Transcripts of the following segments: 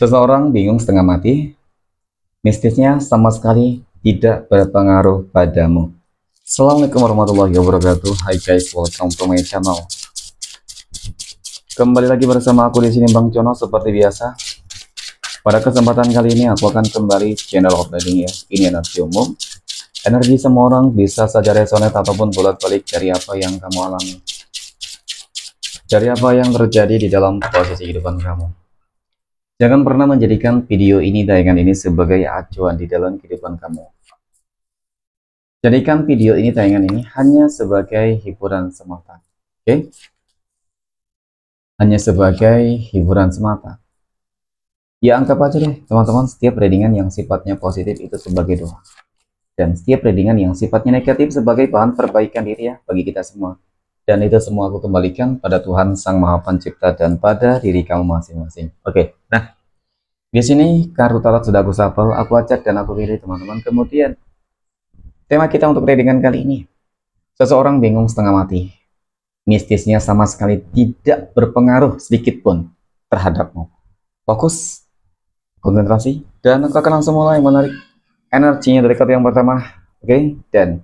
Seseorang bingung setengah mati, mistisnya sama sekali tidak berpengaruh padamu. Assalamualaikum warahmatullahi wabarakatuh. Hai guys, welcome to my channel. Kembali lagi bersama aku di sini Bang Cono seperti biasa. Pada kesempatan kali ini aku akan kembali channel operating ya. Ini energi umum. Energi semua orang bisa saja resonate ataupun bolak-balik dari apa yang kamu alami. Dari apa yang terjadi di dalam posisi kehidupan kamu. Jangan pernah menjadikan video ini, tayangan ini sebagai acuan di dalam kehidupan kamu. Jadikan video ini, tayangan ini hanya sebagai hiburan semata. Oke? Hanya sebagai hiburan semata. Ya anggap aja deh teman-teman, setiap readingan yang sifatnya positif itu sebagai doa. Dan setiap readingan yang sifatnya negatif sebagai bahan perbaikan diri ya bagi kita semua. Dan itu semua aku kembalikan pada Tuhan Sang Maha Pencipta dan pada diri kamu masing-masing. Oke, nah di sini kartu tarot sudah aku shuffle, aku acak dan aku pilih teman-teman. Kemudian tema kita untuk readingan kali ini, seseorang bingung setengah mati. Mistisnya sama sekali tidak berpengaruh sedikit pun terhadapmu. Fokus, konsentrasi, dan aku akan langsung mulai menarik energinya dari kartu yang pertama. Oke, dan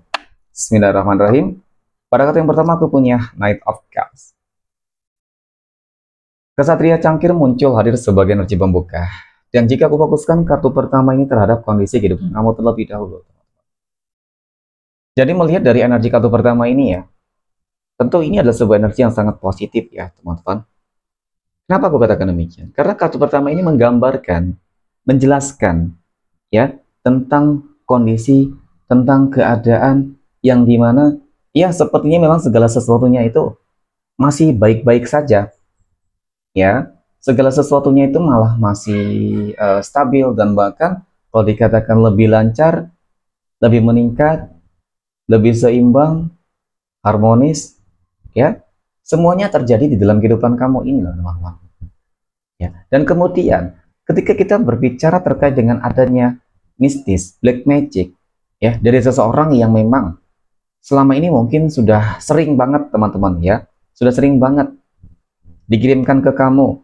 bismillahirrahmanirrahim. Pada kartu yang pertama aku punya Knight of Cups. Kesatria cangkir muncul hadir sebagai energi pembuka. Dan jika aku fokuskan kartu pertama ini terhadap kondisi kehidupan kamu terlebih dahulu. Jadi melihat dari energi kartu pertama ini ya, tentu ini adalah sebuah energi yang sangat positif ya teman-teman. Kenapa aku katakan demikian? Karena kartu pertama ini menggambarkan, menjelaskan ya tentang kondisi, tentang keadaan yang dimana ya sepertinya memang segala sesuatunya itu masih baik-baik saja ya, segala sesuatunya itu malah masih stabil dan bahkan kalau dikatakan lebih lancar, lebih meningkat, lebih seimbang, harmonis ya, semuanya terjadi di dalam kehidupan kamu ini loh teman-teman ya. Dan kemudian ketika kita berbicara terkait dengan adanya mistis, black magic ya dari seseorang yang memang selama ini mungkin sudah sering banget teman-teman ya, sudah sering banget dikirimkan ke kamu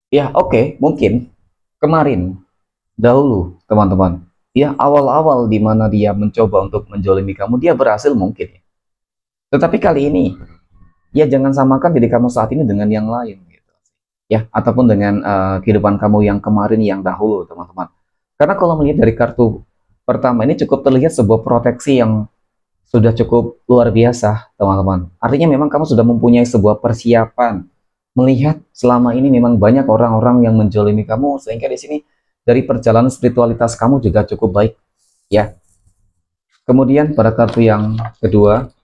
ya. Oke, mungkin kemarin dahulu teman-teman ya, awal-awal di mana dia mencoba untuk menjolimi kamu, dia berhasil mungkin ya. Tetapi kali ini ya jangan samakan diri kamu saat ini dengan yang lain gitu ya, ataupun dengan kehidupan kamu yang kemarin, yang dahulu teman-teman. Karena kalau melihat dari kartu pertama ini cukup terlihat sebuah proteksi yang sudah cukup luar biasa teman-teman. Artinya memang kamu sudah mempunyai sebuah persiapan, melihat selama ini memang banyak orang-orang yang menjolimi kamu, sehingga di sini dari perjalanan spiritualitas kamu juga cukup baik ya. Kemudian pada kartu yang kedua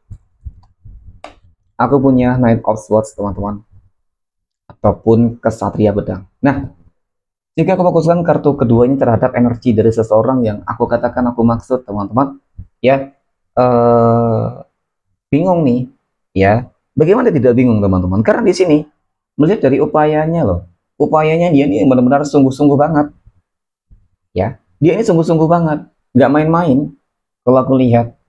aku punya Knight of Swords teman-teman, ataupun kesatria pedang. Nah, jika aku fokuskan kartu kedua ini terhadap energi dari seseorang yang aku katakan, aku maksud teman-teman ya, bingung nih ya. Bagaimana tidak bingung teman-teman? Karena di sini melihat dari upayanya loh, upayanya dia ini benar-benar sungguh-sungguh banget ya. Dia ini sungguh-sungguh banget, nggak main-main. Kalau aku lihat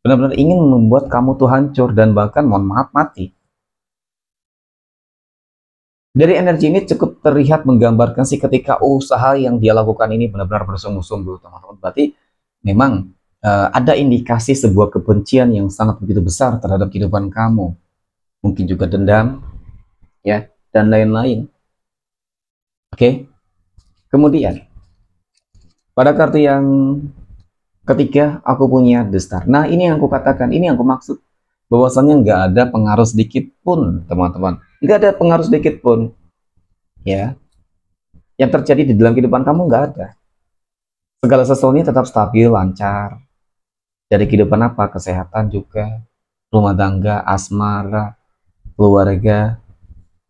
benar-benar ingin membuat kamu tuh hancur dan bahkan mohon maaf mati. Dari energi ini cukup terlihat menggambarkan sih ketika usaha yang dia lakukan ini benar-benar bersungguh-sungguh teman-teman. Berarti memang ada indikasi sebuah kebencian yang sangat begitu besar terhadap kehidupan kamu. Mungkin juga dendam ya dan lain-lain. Oke. Kemudian pada kartu yang ketiga aku punya The Star. Nah ini yang aku katakan, ini yang aku maksud, bahwasannya nggak ada pengaruh sedikit pun teman-teman, nggak ada pengaruh sedikit pun ya yang terjadi di dalam kehidupan kamu, nggak ada. Segala sesuatunya tetap stabil, lancar. Dari kehidupan apa? Kesehatan juga, rumah tangga, asmara, keluarga,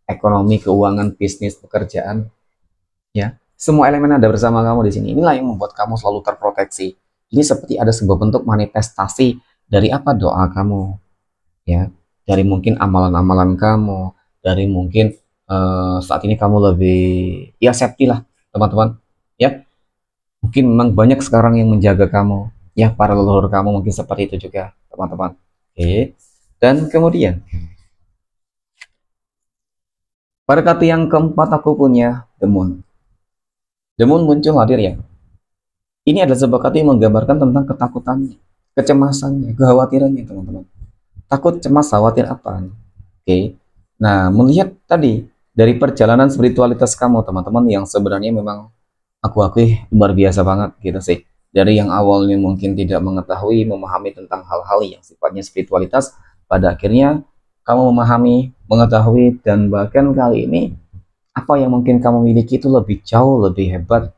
ekonomi, keuangan, bisnis, pekerjaan ya, semua elemen ada bersama kamu di sini. Inilah yang membuat kamu selalu terproteksi. Ini seperti ada sebuah bentuk manifestasi dari apa? Doa kamu ya, dari mungkin amalan-amalan kamu, dari mungkin saat ini kamu lebih ya safety lah teman-teman ya. Mungkin memang banyak sekarang yang menjaga kamu ya, para leluhur kamu mungkin seperti itu juga teman-teman. Oke. Dan kemudian pada kartu yang keempat aku punya The Moon. The Moon muncul hadir ya. Ini adalah sebuah kartu yang menggambarkan tentang ketakutannya, kecemasannya, kekhawatirannya teman-teman. Takut, cemas, khawatir apa? Oke. Nah, melihat tadi dari perjalanan spiritualitas kamu teman-teman yang sebenarnya memang aku akui luar biasa banget gitu sih. Dari yang awalnya mungkin tidak mengetahui, memahami tentang hal-hal yang sifatnya spiritualitas, pada akhirnya kamu memahami, mengetahui, dan bahkan kali ini apa yang mungkin kamu miliki itu lebih jauh lebih hebat,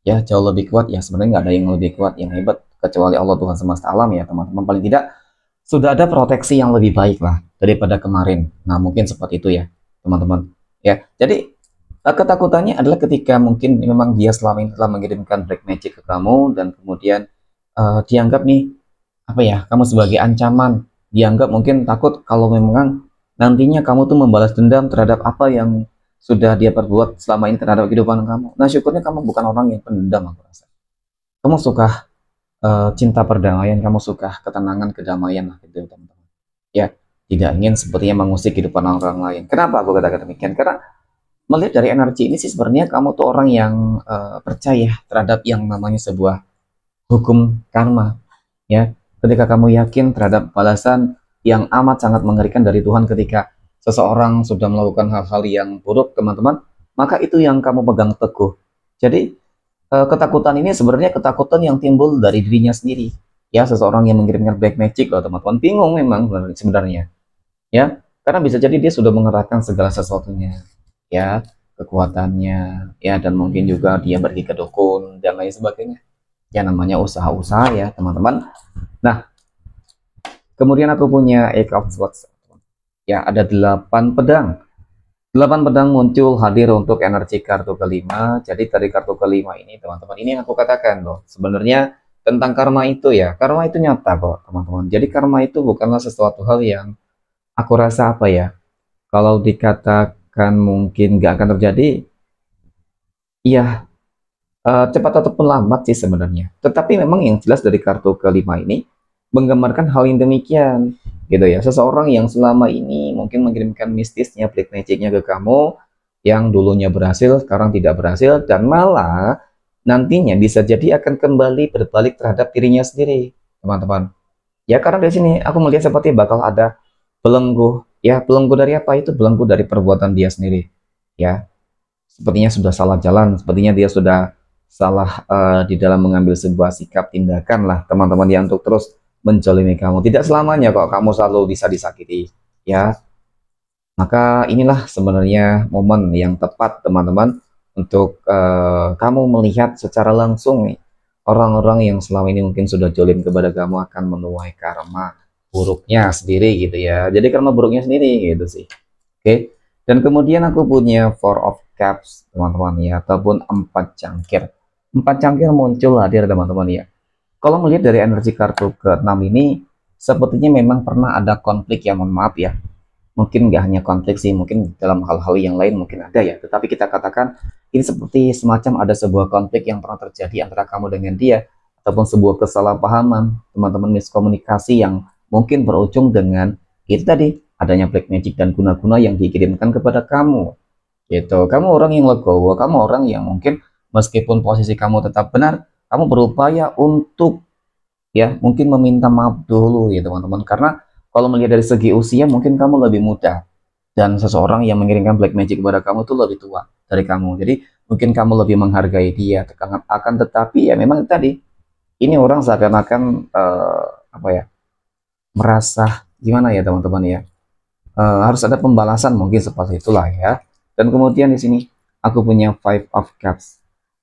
ya jauh lebih kuat. Ya sebenarnya nggak ada yang lebih kuat, yang hebat kecuali Allah Tuhan semesta alam ya teman-teman. Paling tidak sudah ada proteksi yang lebih baik lah daripada kemarin. Nah mungkin seperti itu ya teman-teman. Ya jadi ketakutannya adalah ketika mungkin memang dia selama ini telah mengirimkan black magic ke kamu dan kemudian dianggap nih apa ya, kamu sebagai ancaman, dianggap mungkin takut kalau memang nantinya kamu tuh membalas dendam terhadap apa yang sudah dia perbuat selama ini terhadap kehidupan kamu. Nah syukurnya kamu bukan orang yang pendendam, aku rasa kamu suka cinta perdamaian, kamu suka ketenangan, kedamaian lah gitu teman-teman ya, tidak ingin sepertinya mengusik kehidupan orang lain. Kenapa aku katakan demikian? Karena melihat dari energi ini sih sebenarnya kamu tuh orang yang percaya terhadap yang namanya sebuah hukum karma ya. Ketika kamu yakin terhadap balasan yang amat sangat mengerikan dari Tuhan ketika seseorang sudah melakukan hal-hal yang buruk teman-teman, maka itu yang kamu pegang teguh. Jadi ketakutan ini sebenarnya ketakutan yang timbul dari dirinya sendiri ya. Seseorang yang mengirimkan black magic loh teman-teman, bingung memang sebenarnya ya, karena bisa jadi dia sudah mengerahkan segala sesuatunya ya, kekuatannya ya, dan mungkin juga dia pergi ke dukun dan lain sebagainya ya, namanya usaha-usaha ya teman-teman. Nah kemudian aku punya Eight of Swords ya, ada 8 pedang. 8 pedang muncul hadir untuk energi kartu kelima. Jadi dari kartu kelima ini teman-teman, ini yang aku katakan loh sebenarnya tentang karma itu ya, karma itu nyata kok teman-teman. Jadi karma itu bukanlah sesuatu hal yang aku rasa apa ya, kalau dikatakan mungkin nggak akan terjadi, iya cepat ataupun lambat sih sebenarnya. Tetapi memang yang jelas dari kartu kelima ini menggambarkan hal yang demikian gitu ya. Seseorang yang selama ini mungkin mengirimkan mistisnya, black magicnya ke kamu, yang dulunya berhasil sekarang tidak berhasil, dan malah nantinya bisa jadi akan kembali berbalik terhadap dirinya sendiri teman-teman ya. Karena dari sini aku melihat seperti bakal ada belenggu ya. Belenggu dari apa? Itu belenggu dari perbuatan dia sendiri ya. Sepertinya sudah salah jalan, sepertinya dia sudah salah di dalam mengambil sebuah sikap tindakan lah teman-teman ya, untuk terus menjolimi kamu. Tidak selamanya kok kamu selalu bisa disakiti ya. Maka inilah sebenarnya momen yang tepat teman-teman untuk kamu melihat secara langsung nih, orang-orang yang selama ini mungkin sudah jolim kepada kamu akan menuai karma buruknya sendiri gitu ya. Jadi karma buruknya sendiri gitu sih. Oke. Dan kemudian aku punya Four of Cups teman-teman ya, ataupun 4 cangkir. 4 cangkir muncul hadir teman-teman ya. Kalau melihat dari energi kartu ke-6 ini, sepertinya memang pernah ada konflik ya, mohon maaf ya. Mungkin nggak hanya konflik sih, mungkin dalam hal-hal yang lain mungkin ada ya. Tetapi kita katakan ini seperti semacam ada sebuah konflik yang pernah terjadi antara kamu dengan dia, ataupun sebuah kesalahpahaman, teman-teman, miskomunikasi yang mungkin berujung dengan itu tadi, adanya black magic dan guna-guna yang dikirimkan kepada kamu. Gitu. Kamu orang yang legowo, kamu orang yang mungkin meskipun posisi kamu tetap benar, kamu berupaya untuk ya mungkin meminta maaf dulu ya teman-teman. Karena kalau melihat dari segi usia mungkin kamu lebih muda, dan seseorang yang mengirimkan black magic kepada kamu itu lebih tua dari kamu. Jadi mungkin kamu lebih menghargai dia, akan tetapi ya memang tadi ini orang seakan-akan apa ya, merasa gimana ya teman-teman ya, harus ada pembalasan mungkin seperti itulah ya. Dan kemudian di sini aku punya Five of Cups.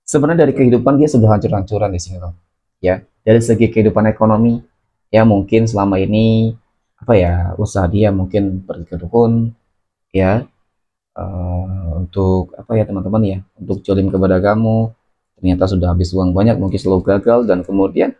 Sebenarnya dari kehidupan dia sudah hancur-hancuran di sini loh ya. Dari segi kehidupan ekonomi ya, mungkin selama ini apa ya, usaha dia mungkin pergi ke dukun ya, untuk apa ya teman-teman ya, untuk jolim kepada kamu, ternyata sudah habis uang banyak, mungkin selalu gagal. Dan kemudian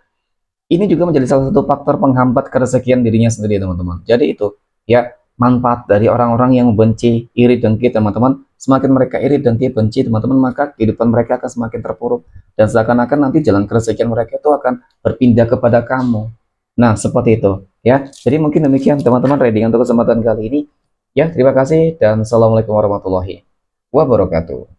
ini juga menjadi salah satu faktor penghambat keresakian dirinya sendiri teman-teman. Jadi itu ya, manfaat dari orang-orang yang benci, iri, dengki teman-teman. Semakin mereka iri, dengki, benci teman-teman, maka kehidupan mereka akan semakin terpuruk, dan seakan-akan nanti jalan keresakian mereka itu akan berpindah kepada kamu. Nah seperti itu ya. Jadi mungkin demikian teman-teman reading untuk kesempatan kali ini ya. Terima kasih dan assalamualaikum warahmatullahi wabarakatuh.